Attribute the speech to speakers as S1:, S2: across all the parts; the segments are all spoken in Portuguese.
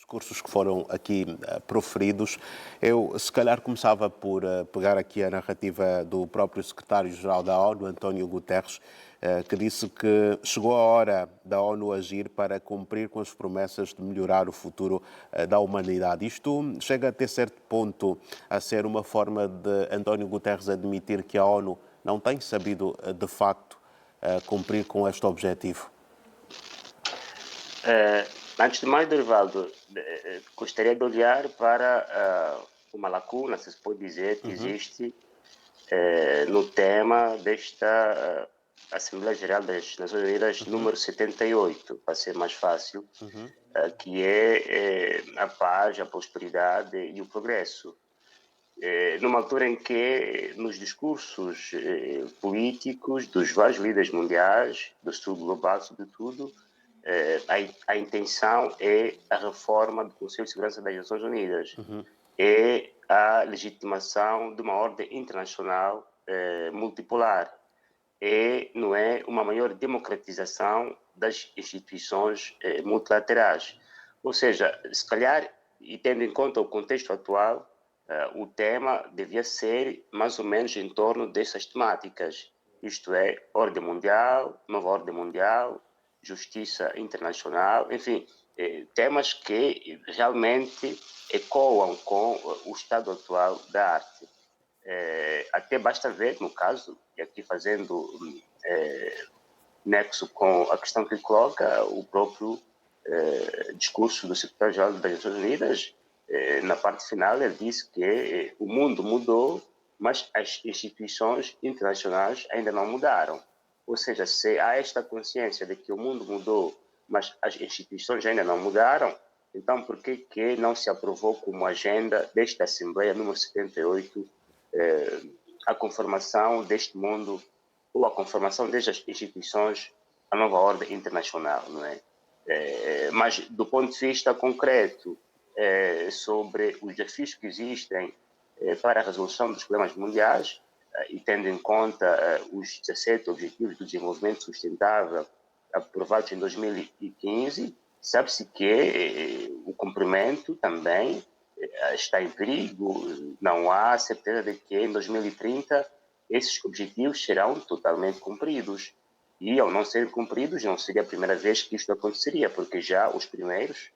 S1: discursos que foram aqui proferidos. Eu, se calhar, começava por pegar aqui a narrativa do próprio secretário-geral da ONU, António Guterres, que disse que chegou a hora da ONU agir para cumprir com as promessas de melhorar o futuro da humanidade. Isto chega até certo ponto a ser uma forma de António Guterres admitir que a ONU não tem sabido, de facto, cumprir com este objetivo.
S2: Antes de mais, Dorivaldo, gostaria de olhar para uma lacuna, se pode dizer, que existe no tema desta Assembleia Geral das Nações Unidas número 78, para ser mais fácil, que é a paz, a prosperidade e o progresso. Numa altura em que, nos discursos políticos dos vários líderes mundiais, do sul global, sobretudo, a intenção é a reforma do Conselho de Segurança das Nações Unidas, é a legitimação de uma ordem internacional multipolar, não é uma maior democratização das instituições multilaterais. Ou seja, se calhar, e tendo em conta o contexto atual, o tema devia ser mais ou menos em torno dessas temáticas, isto é, ordem mundial, nova ordem mundial, justiça internacional, enfim, temas que realmente ecoam com o estado atual da arte. Até basta ver, no caso, e aqui fazendo nexo com a questão que coloca, o próprio discurso do secretário-geral das Nações Unidas, na parte final, ele disse que o mundo mudou, mas as instituições internacionais ainda não mudaram. Ou seja, se há esta consciência de que o mundo mudou, mas as instituições ainda não mudaram, então por que não se aprovou como agenda desta Assembleia número 78 a conformação deste mundo ou a conformação destas instituições à nova ordem internacional, não é? Mas do ponto de vista concreto sobre os desafios que existem para a resolução dos problemas mundiais, e tendo em conta os 17 Objetivos do Desenvolvimento Sustentável aprovados em 2015, sabe-se que o cumprimento também está em perigo. Não há certeza de que em 2030 esses objetivos serão totalmente cumpridos. E ao não serem cumpridos, não seria a primeira vez que isto aconteceria, porque já os primeiros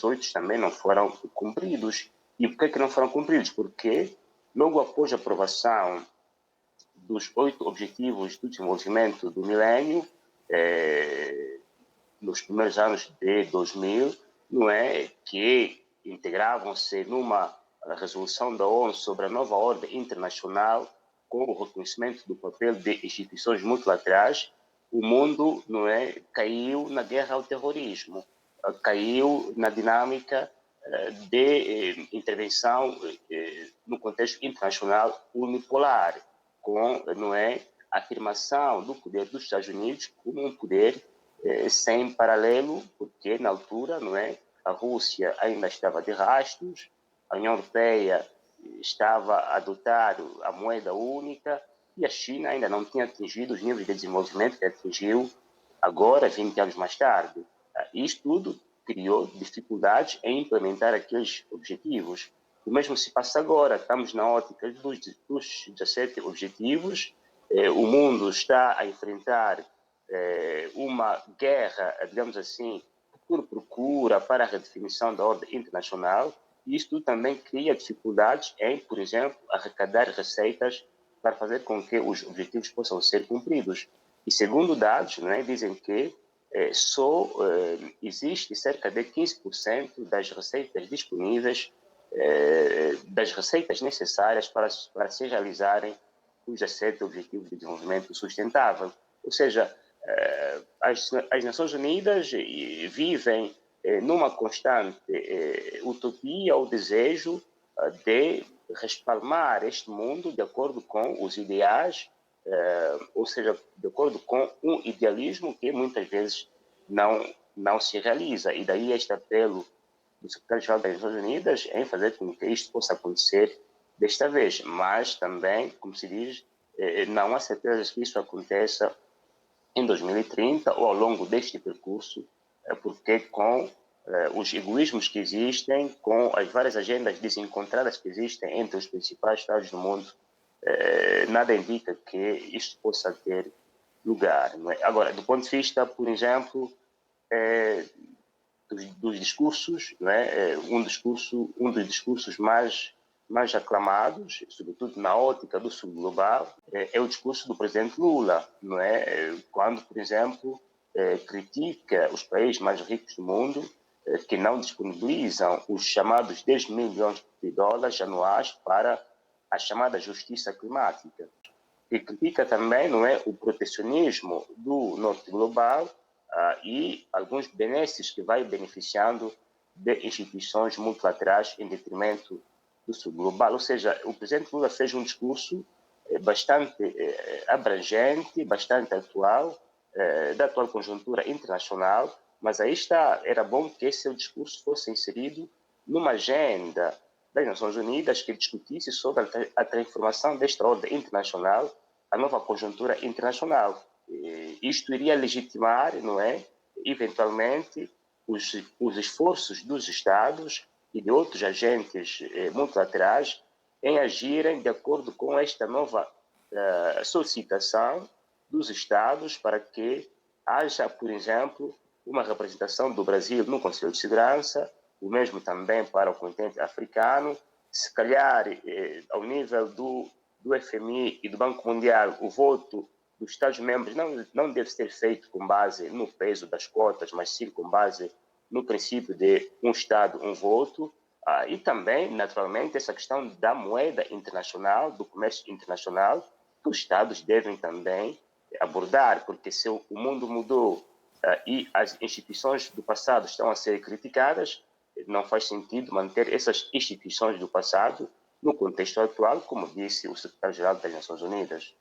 S2: 8 também não foram cumpridos. E por que não foram cumpridos? Porque logo após a aprovação dos 8 Objetivos do Desenvolvimento do Milénio, nos primeiros anos de 2000, não é, que integravam-se numa resolução da ONU sobre a nova ordem internacional, com o reconhecimento do papel de instituições multilaterais, o mundo, não é, caiu na guerra ao terrorismo, caiu na dinâmica de intervenção no contexto internacional unipolar, com, não é, a afirmação do poder dos Estados Unidos como um poder sem paralelo, porque na altura, não é, a Rússia ainda estava de rastros, a União Europeia estava a adotar a moeda única e a China ainda não tinha atingido os níveis de desenvolvimento que atingiu agora, 20 anos mais tarde. Isto tudo criou dificuldades em implementar aqueles objetivos. O mesmo se passa agora, estamos na ótica dos 17 objetivos, o mundo está a enfrentar uma guerra, digamos assim, por procura para a redefinição da ordem internacional. Isto também cria dificuldades em, por exemplo, arrecadar receitas para fazer com que os objetivos possam ser cumpridos. E segundo dados, né, dizem que só existe cerca de 15% das receitas disponíveis, das receitas necessárias para se realizarem os 17 Objetivos de Desenvolvimento Sustentável. Ou seja, as Nações Unidas vivem numa constante utopia ou desejo de respalmar este mundo de acordo com os ideais, ou seja, de acordo com um idealismo que muitas vezes não se realiza. E daí este apelo do secretário-geral das Nações Unidas em fazer com que isto possa acontecer desta vez. Mas também, como se diz, não há certeza que isso aconteça em 2030 ou ao longo deste percurso, porque com os egoísmos que existem, com as várias agendas desencontradas que existem entre os principais Estados do mundo, nada indica que isto possa ter lugar. Não é? Agora, do ponto de vista, por exemplo, dos discursos, não é? Um dos discursos mais aclamados, sobretudo na ótica do sul global, é o discurso do presidente Lula, não é? Quando, por exemplo, critica os países mais ricos do mundo que não disponibilizam os chamados 10 milhões de dólares anuais para a chamada justiça climática. E critica também, não é, o protecionismo do norte global e alguns benefícios que vai beneficiando de instituições multilaterais em detrimento do sul global. Ou seja, o presidente Lula fez um discurso bastante abrangente, bastante atual, da atual conjuntura internacional, mas aí está, era bom que esse seu discurso fosse inserido numa agenda das Nações Unidas que discutisse sobre a transformação desta ordem internacional, a nova conjuntura internacional. Isto iria legitimar, não é, eventualmente, os esforços dos Estados e de outros agentes multilaterais em agirem de acordo com esta nova solicitação dos Estados para que haja, por exemplo, uma representação do Brasil no Conselho de Segurança, o mesmo também para o continente africano, se calhar ao nível do FMI e do Banco Mundial, o voto dos Estados-membros não deve ser feito com base no peso das cotas, mas sim com base no princípio de um Estado, um voto, e também, naturalmente, essa questão da moeda internacional, do comércio internacional, que os Estados devem também abordar, porque se o mundo mudou e as instituições do passado estão a ser criticadas, não faz sentido manter essas instituições do passado no contexto atual, como disse o secretário-geral das Nações Unidas.